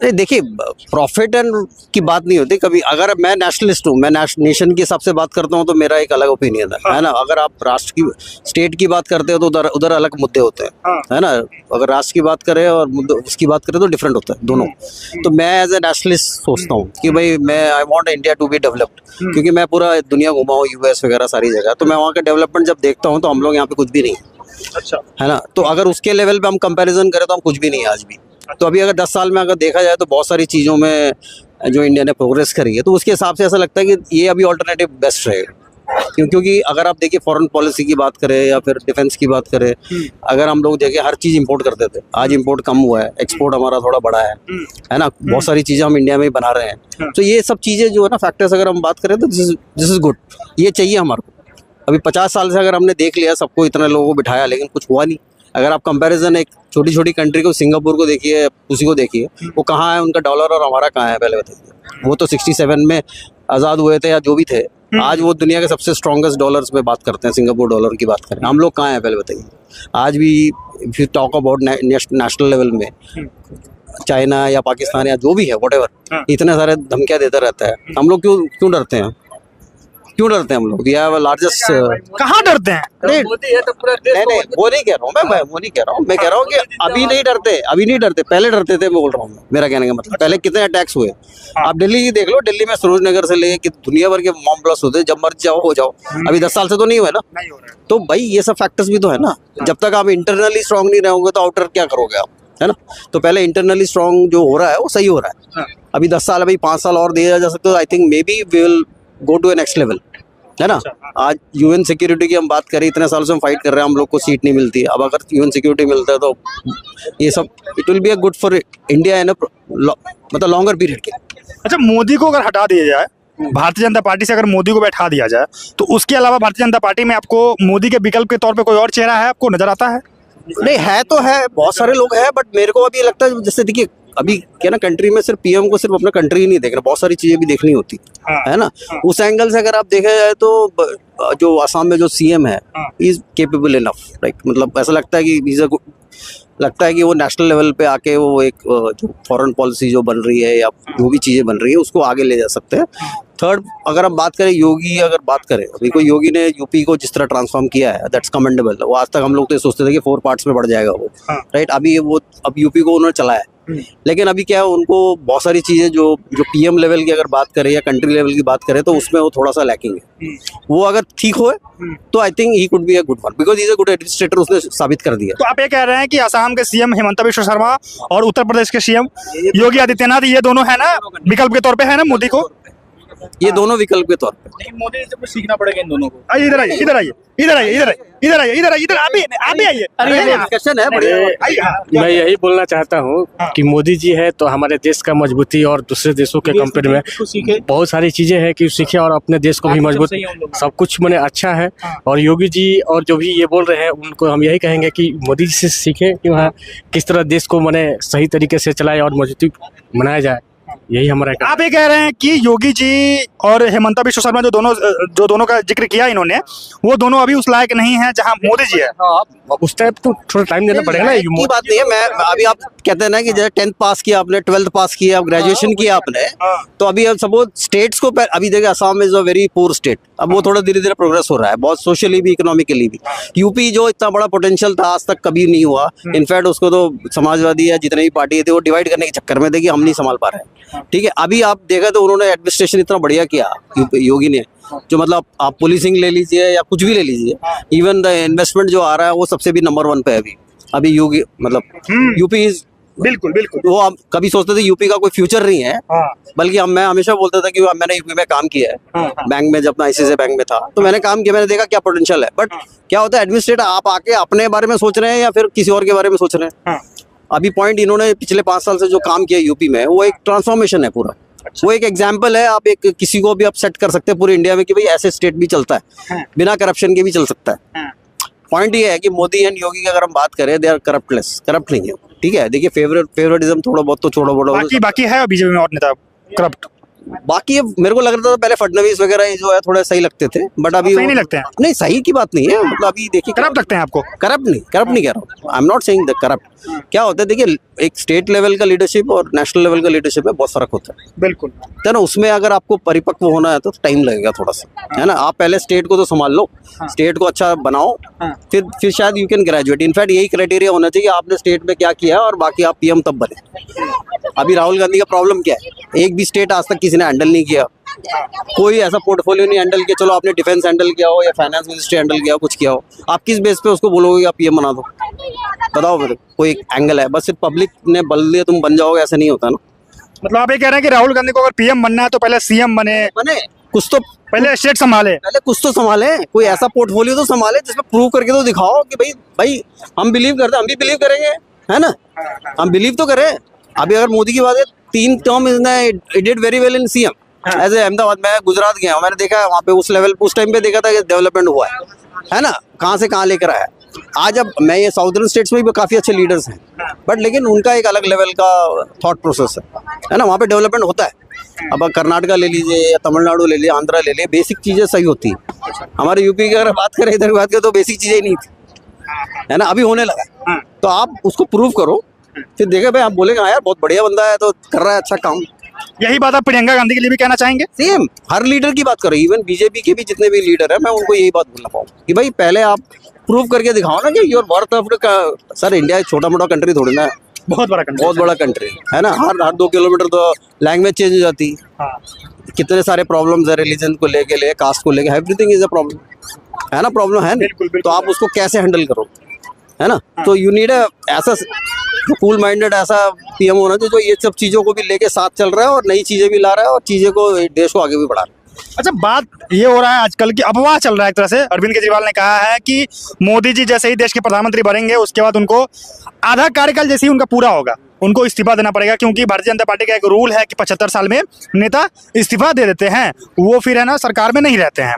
नहीं देखिए, profit and की बात नहीं होती कभी। अगर मैं नेशनलिस्ट हूँ, मैं नेशन के हिसाब से बात करता हूँ तो मेरा एक अलग ओपिनियन है ना। अगर आप राष्ट्र की, स्टेट की बात करते हो तो उधर उधर अलग मुद्दे होते हैं, है ना। अगर राष्ट्र की बात करें और उसकी बात करें तो डिफरेंट होता है दोनों। तो मैं एज ए नेशनलिस्ट सोचता हूँ कि भाई मैं I want India to be developed, क्योंकि मैं पूरा दुनिया घुमा हूँ, यूएस वगैरह सारी जगह। तो मैं वहाँ का डेवलपमेंट जब देखता हूँ तो हम लोग यहाँ पे कुछ भी नहीं है, अच्छा, है ना। तो अगर उसके लेवल पे हम कंपैरिजन करें तो हम कुछ भी नहीं है आज भी। तो अभी अगर 10 साल में अगर देखा जाए तो बहुत सारी चीज़ों में जो इंडिया ने प्रोग्रेस करी है, तो उसके हिसाब से ऐसा लगता है कि ये अभी ऑल्टरनेटिव बेस्ट रहेगा। क्योंकि अगर आप देखिए फॉरेन पॉलिसी की बात करें या फिर डिफेंस की बात करें, अगर हम लोग देखें हर चीज़ इंपोर्ट करते थे, आज इंपोर्ट कम हुआ है, एक्सपोर्ट हमारा थोड़ा बड़ा है ना। बहुत सारी चीज़ें हम इंडिया में ही बना रहे हैं। तो ये सब चीज़ें जो है ना, फैक्टर्स अगर हम बात करें तो दिस इज़ गुड, ये चाहिए हमारे को। अभी 50 साल से अगर हमने देख लिया सबको, इतने लोगों को बिठाया, लेकिन कुछ हुआ नहीं। अगर आप कंपैरिजन एक छोटी छोटी कंट्री को, सिंगापुर को देखिए, उसी को देखिए, वो कहाँ है, उनका डॉलर और हमारा कहाँ है, पहले बताइए। वो तो 67 में आज़ाद हुए थे या जो भी थे, आज वो दुनिया के सबसे स्ट्रॉन्गेस्ट डॉलर्स में बात करते हैं। सिंगापुर डॉलर की बात करें, हम लोग कहाँ हैं पहले बताइए। आज भी if you talk about national level में, चाइना या पाकिस्तान या जो भी है, व्हाटएवर, इतने सारे धमकियाँ देता रहता है। हम लोग क्यों डरते हैं? क्यों डरते हैं हम लोग? We have largest. कहाँ डरते हैं? नहीं नहीं, वो नहीं कह रहा हूँ मैं वो नहीं कह रहा हूँ। मैं कह रहा हूँ कि अभी नहीं डरते, पहले डरते थे, मैं बोल रहा हूँ। मेरा कहने का मतलब, पहले कितने अटैक्स हुए। आप दिल्ली की देख लो, दिल्ली में सरोज नगर से लेके कि दुनिया भर के बॉम्ब ब्लास्ट होते, जब मर्जी जाओ हो जाओ। अभी 10 साल से तो नहीं हुआ ना। नहीं हो रहा है। तो भाई ये सब फैक्टर्स भी तो है ना। जब तक आप इंटरनली स्ट्रांग नहीं रहोगे तो आउटर क्या करोगे आप, है ना। तो पहले इंटरनली स्ट्रांग जो हो रहा है वो सही हो रहा है। अभी 10 साल, अभी 5 साल और दिया जा सकता है। I think maybe we will go to a next level, है ना। आज यूएन सिक्योरिटी की हम बात करें, इतने साल से हम फाइट कर रहे हैं, हम लोग को सीट नहीं मिलती। अब अगर यूएन सिक्योरिटी मिलता है तो ये सब it will be a good for India in मतलब लॉन्गर पीरियड के। अच्छा, मोदी को अगर हटा दिया जाए, भारतीय जनता पार्टी से अगर मोदी को बैठा दिया जाए, तो उसके अलावा भारतीय जनता पार्टी में आपको मोदी के विकल्प के तौर पे कोई और चेहरा है, आपको नजर आता है? नहीं है तो है, बहुत सारे लोग हैं, बट मेरे को अभी लगता है, जैसे देखिए अभी क्या ना, कंट्री में सिर्फ पीएम को सिर्फ अपना कंट्री ही नहीं देखना, बहुत सारी चीजें भी देखनी होती है ना। उस एंगल से अगर आप देखा जाए तो जो आसाम में जो सीएम है, इज केपेबल इनफ, लाइक मतलब ऐसा लगता है कि लगता है कि वो नेशनल लेवल पे आके वो एक जो फॉरेन पॉलिसी जो बन रही है या जो भी चीज़ें बन रही है उसको आगे ले जा सकते हैं। थर्ड, अगर हम बात करें योगी, अगर बात करें अभी कोई, योगी ने यूपी को जिस तरह ट्रांसफॉर्म किया है, दैट्स कमेंडेबल। वो आज तक हम लोग तो ये सोचते थे कि 4 पार्ट्स में बढ़ जाएगा वो, राइट। अभी वो अब यूपी को उन्होंने चलाया, लेकिन अभी क्या है, उनको बहुत सारी चीज़ें जो पीएम लेवल की अगर बात करें या कंट्री लेवल की बात करें तो उसमें वो थोड़ा सा लैकिंग है। वो अगर ठीक हो तो I think he could be a good one, because is a good administrator, उसने साबित कर दिया। तो आप ये कह रहे हैं कि असम के सीएम हिमंता बिश्व शर्मा और उत्तर प्रदेश के सीएम योगी आदित्यनाथ, ये दोनों है ना विकल्प के तौर पे, है ना मोदी को? ये दोनों विकल्प के तौर पे। लेकिन मोदी से कुछ सीखना पड़ेगा इन दोनों को। आइए, इधर आइए, इधर आइए, इधर आइए, इधर आइए, इधर आइए, इधर आइए, इधर आप भी आइए। अरे डिस्कशन है, बढ़िया। मैं यही बोलना चाहता हूँ कि मोदी जी है तो हमारे देश का मजबूती और दूसरे देशों के कंपेयर में बहुत सारी चीजें हैं कि सीखे और अपने देश को भी मजबूत, सब कुछ मैंने अच्छा है। और योगी जी और जो भी ये बोल रहे हैं उनको हम यही कहेंगे कि मोदी जी से सीखें कि वहाँ किस तरह देश को मैंने सही तरीके से चलाए और मजबूती बनाया जाए, यही हमारा। आप ये कह रहे हैं कि योगी जी और हिमंता बिश्व शर्मा जो दोनों का जिक्र किया इन्होंने, वो दोनों अभी उस लायक नहीं है जहां मोदी जी है। उस टाइप तो थोड़ा टाइम देना पड़ेगा ना। ये बात नहीं है। मैं अभी, आप कहते हैं ना कि जैसे 10th पास किया आपने, 12th पास किया, अब ग्रेजुएशन किया आपने, तो अभी अब सपोज स्टेट्स को, अभी देखिए Assam is a very poor state, अब वो थोड़ा धीरे धीरे प्रोग्रेस हो रहा है, बहुत सोशली भी, इकोनॉमिकली भी। यूपी जो इतना बड़ा पोटेंशियल था आज तक कभी नहीं हुआ। इनफैक्ट उसको तो समाजवादी या जितनी भी पार्टी थी वो डिवाइड करने के चक्कर में थे कि हम नहीं संभाल पा रहे हैं, ठीक है। अभी आप देखा तो उन्होंने एडमिनिस्ट्रेशन इतना बढ़िया किया योगी ने, जो मतलब आप पुलिसिंग ले लीजिए या कुछ भी ले लीजिए, इवन द इन्वेस्टमेंट जो आ रहा है वो सबसे भी नंबर 1 पे है अभी योगी, मतलब यूपी इज, बिल्कुल बिल्कुल। वो आप कभी सोचते थे यूपी का कोई फ्यूचर नहीं है, बल्कि मैं हमेशा बोलता था कि मैंने यूपी में काम किया है, बैंक में, जब मैं आईसीआईसीआई बैंक में था तो मैंने काम किया, मैंने देखा क्या पोटेंशियल है। बट क्या होता है, एडमिनिस्ट्रेटर आप आके अपने बारे में सोच रहे हैं या फिर किसी और के बारे में सोच रहे हैं। अभी पॉइंट, इन्होंने पिछले 5 साल से जो काम किया यूपी में, वो एक ट्रांसफॉर्मेशन है पूरा। वो एक एग्जाम्पल है, आप एक किसी को भी आप सेट कर सकते हैं पूरे इंडिया में कि भाई ऐसे स्टेट भी चलता है, बिना करप्शन के भी चल सकता है। पॉइंट ये है कि मोदी एंड योगी की अगर हम बात करें, दे आर करप्टलेस, करप्ट नहीं है, ठीक है। देखिए फेवरेटिज्म थोड़ा बहुत तो छोड़ो, बाकी है बीजेपी में और नेता करप्ट? बाकी अब मेरे को लग रहा था पहले फडणवीस वगैरह ये जो है थोड़े सही लगते थे, बट अभी सही नहीं लगते हैं? नहीं, सही की बात नहीं है, मतलब अभी देखिए करप्ट लगते हैं आपको? करप्ट नहीं कह रहा हूँ, I am not saying the corrupt. क्या होता है, देखिए एक स्टेट लेवल का लीडरशिप और नेशनल लेवल का लीडरशिप में बहुत फर्क होता है, बिल्कुल। है ना। उसमें अगर आपको परिपक्व होना है तो टाइम लगेगा थोड़ा सा, है ना। आप पहले स्टेट को तो संभाल लो, स्टेट को अच्छा बनाओ, फिर शायद यू कैन ग्रेजुएट। इनफैक्ट यही क्राइटेरिया होना चाहिए, आपने स्टेट में क्या किया है और बाकी आप पीएम तब बने। अभी राहुल गांधी का प्रॉब्लम क्या है, एक भी स्टेट आज तक किसी ने हैंडल नहीं किया, कोई ऐसा पोर्टफोलियो नहीं हैंडल किया। चलो आपने डिफेंस हैंडल किया हो या फाइनेंस मिनिस्ट्री हैंडल किया हो, कुछ किया हो, आप किस बेस पे उसको बोलोगे आप पीएम बना दो? बताओ मेरे, कोई एंगल है? बस सिर्फ पब्लिक ने बल दिया तुम बन जाओगे, ऐसा नहीं होता ना। मतलब आप ये कह रहे हैं कि राहुल गांधी को अगर पीएम बनना है तो पहले सीएम बने, कुछ तो पहले स्टेट संभाले, पहले कुछ तो संभाले, कोई ऐसा पोर्टफोलियो तो संभाले जिसमें प्रूव करके तो दिखाओ कि भाई हम बिलीव करते हैं, हम भी बिलीव करेंगे, है ना। हम बिलीव तो करें। अभी अगर मोदी की बात है, 3 term is did very well in CM as Ahmedabad. मैं गुजरात गया हूँ, मैंने देखा है वहाँ पे उस लेवल, उस टाइम पे देखा था कि डेवलपमेंट हुआ है ना, कहाँ से कहाँ लेकर आया। आज अब मैं ये साउदर्न स्टेट्स में भी काफ़ी अच्छे लीडर्स हैं, बट लेकिन उनका एक अलग लेवल का थॉट प्रोसेस है ना, वहाँ पे डेवलपमेंट होता है। अब कर्नाटका ले लीजिए या तमिलनाडु ले लीजिए, आंध्रा ले लीजिए, बेसिक चीज़ें सही होती हैं। हमारे यूपी की अगर बात करें, इधर की बात करें, तो बेसिक चीज़ें ही नहीं थी, है ना। अभी होने लगा, तो आप उसको प्रूव करो, फिर देखे भाई, आप बोलेंगे हाँ यार बहुत बढ़िया बंदा है, तो कर रहा है अच्छा काम। यही बात आप प्रियंका गांधी के लिए भी कहना चाहेंगे? सेम, हर लीडर की बात करो, इवन बीजेपी के भी जितने भी लीडर है, मैं उनको यही बात बोलना पाऊँ कि भाई पहले आप प्रूव करके दिखाओ ना कि यूर वर्थ ऑफ का। सर इंडिया एक छोटा मोटा कंट्री थोड़ी ना है, बहुत बड़ा कंट्री, बहुत बड़ा कंट्री है ना। हर 2 किलोमीटर तो लैंग्वेज चेंज हो जाती, कितने सारे प्रॉब्लम्स है, रिलीजन को लेके कास्ट को लेके, एवरीथिंग इज अ प्रॉब्लम, है ना। प्रॉब्लम है नहीं, तो आप उसको कैसे हैंडल करो, है ना। तो यू नीड ऐसा कूल माइंडेड ऐसा पीएम होना चाहिए जो ये सब चीज़ों को भी लेके साथ चल रहा है और नई चीज़ें भी ला रहा है और चीज़ें को, देश को आगे भी बढ़ा रहा है। अच्छा, बात ये हो रहा है आजकल की अफवाह चल रहा है एक तरह से, अरविंद केजरीवाल ने कहा है कि मोदी जी जैसे ही देश के प्रधानमंत्री बनेंगे उसके बाद उनको आधा कार्यकाल जैसे ही उनका पूरा होगा उनको इस्तीफा देना पड़ेगा, क्योंकि भारतीय जनता पार्टी का एक रूल है कि 75 साल में नेता इस्तीफा दे देते हैं, वो फिर है ना सरकार में नहीं रहते हैं।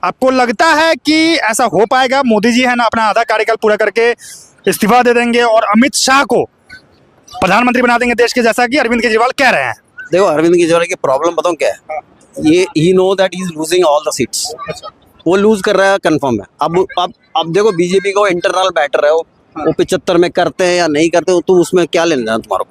आपको लगता है कि ऐसा हो पाएगा? मोदी जी है ना अपना आधा कार्यकाल पूरा करके इस्तीफा दे देंगे और अमित शाह को प्रधानमंत्री बना देंगे देश के, जैसा कि अरविंद केजरीवाल कह रहे हैं? देखो, अरविंद केजरीवाल की प्रॉब्लम बताऊं क्या है, ये ही no that he is losing all the seats. वो लूज कर रहा है, कंफर्म है। अब देखो, बीजेपी का इंटरनल मैटर है, वो 75 में करते हैं या नहीं करते हो, तुम उसमें क्या लेना है तुम्हारा?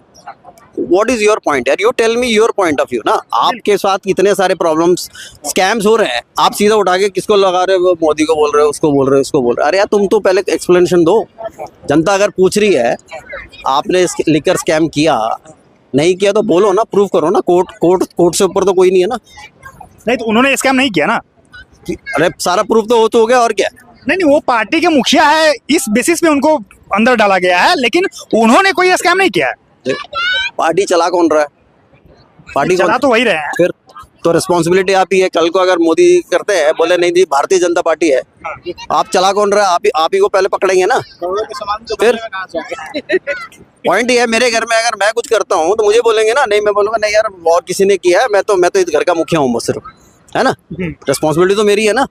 व्हाट इज योर पॉइंट यार, you tell me your point of view ना। आपके साथ कितने सारे प्रॉब्लम्स, स्कैम्स हो रहे हैं, आप सीधा उठा के किसको लगा रहे हो? मोदी को बोल रहे हो, उसको बोल रहे हो, उसको बोल रहे हो। अरे यार तुम तो पहले एक्सप्लेनेशन दो। जनता अगर पूछ रही है, आपने लिकर स्कैम किया नहीं किया तो बोलो ना, प्रूव करो ना। कोर्ट से ऊपर तो कोई नहीं है ना। नहीं तो उन्होंने स्कैम नहीं किया ना। अरे सारा प्रूफ तो हो गया, और क्या। नहीं, वो पार्टी के मुखिया है, इस बेसिस पे उनको अंदर डाला गया है, लेकिन उन्होंने कोई स्कैम नहीं किया है। पार्टी चला कौन रहा है? पार्टी चला तो वही रहे हैं। फिर तो रिस्पॉन्सिबिलिटी आप ही है। कल को अगर मोदी करते हैं, बोले नहीं जी भारतीय जनता पार्टी है, आप चला कौन रहा है? आप ही को पहले पकड़ेंगे ना। फिर पॉइंट ये है, मेरे घर में अगर मैं कुछ करता हूँ तो मुझे बोलेंगे ना, नहीं मैं बोलूंगा नहीं यार और किसी ने किया है, मैं तो इस घर का मुखिया हूँ सिर्फ, है ना। रिस्पॉन्सिबिलिटी तो मेरी है ना।